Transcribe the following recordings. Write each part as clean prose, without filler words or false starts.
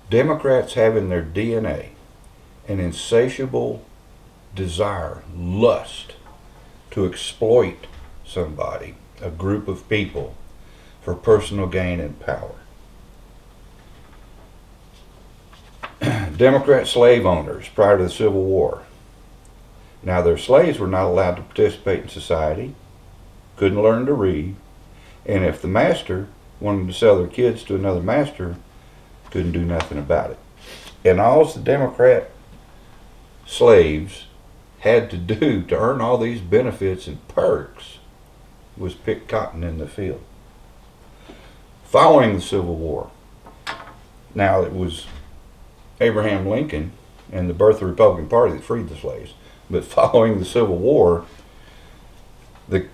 Democrats have in their DNA an insatiable desire, lust, to exploit somebody, a group of people, for personal gain and power. Democrat slave owners prior to the Civil War. Now, their slaves were not allowed to participate in society, couldn't learn to read, and if the master wanted to sell their kids to another master, couldn't do nothing about it. And all the Democrat slaves had to do to earn all these benefits and perks was pick cotton in the field. Following the Civil War, now it was Abraham Lincoln and the birth of the Republican Party that freed the slaves, but following the Civil War, the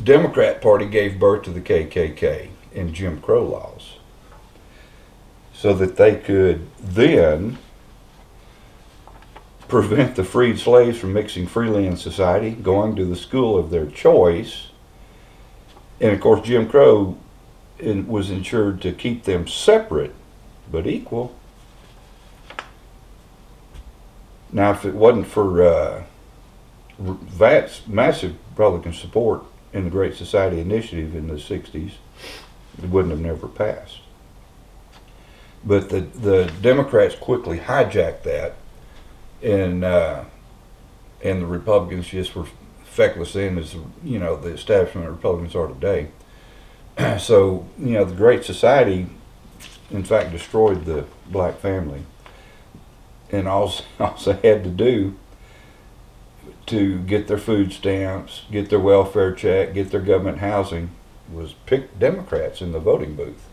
Democrat Party gave birth to the KKK and Jim Crow laws so that they could then prevent the freed slaves from mixing freely in society, going to the school of their choice. And of course, Jim Crow was ensured to keep them separate but equal. Now, if it wasn't for that's massive Republican support in the Great Society Initiative in the 60s, it wouldn't have never passed. But the Democrats quickly hijacked that, and the Republicans just were feckless then as the establishment of Republicans are today. So the Great Society, in fact, destroyed the black family, and all they had to do to get their food stamps, get their welfare check, get their government housing was pick Democrats in the voting booth.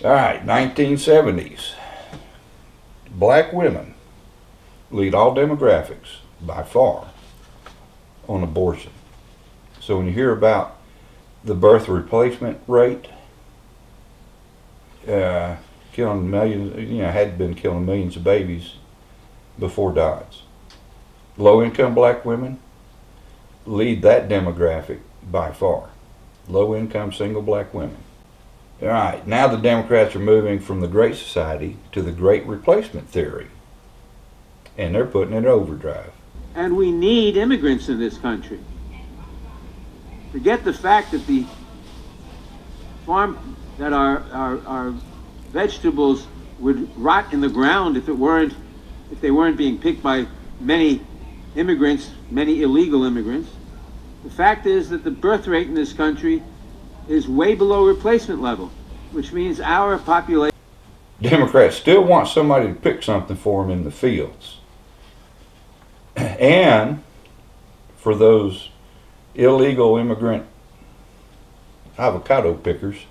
All right, 1970s. Black women lead all demographics by far on abortion. So when you hear about the birth replacement rate, killing millions, had been killing millions of babies before Dodds. Low-income black women lead that demographic by far. Low-income single black women. All right, now the Democrats are moving from the Great Society to the Great Replacement Theory, and they're putting it in overdrive. And we need immigrants in this country. Forget the fact that the farm, that our vegetables would rot in the ground if they weren't being picked by many immigrants, many illegal immigrants. The fact is that the birth rate in this country is way below replacement level, which means our population... Democrats still want somebody to pick something for them in the fields. And for those illegal immigrant avocado pickers,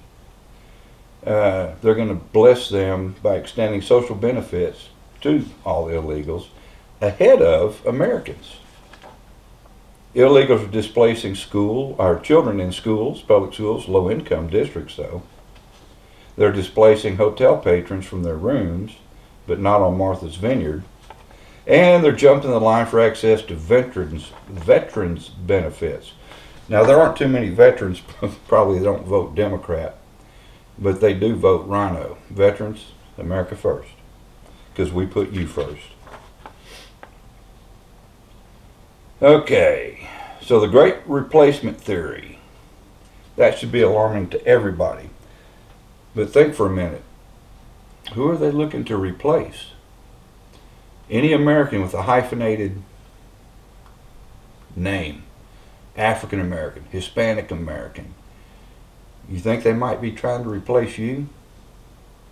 they're going to bless them by extending social benefits to all illegals ahead of Americans. Illegals are displacing our children in schools, public schools, low-income districts though. They're displacing hotel patrons from their rooms, but not on Martha's Vineyard. And they're jumping the line for access to veterans benefits. Now, there aren't too many veterans, probably don't vote Democrat, but they do vote Rhino. Veterans, America first, because we put you first. Okay, so the Great Replacement Theory, that should be alarming to everybody. But think for a minute, who are they looking to replace? Any American with a hyphenated name, African American, Hispanic American, you think they might be trying to replace you?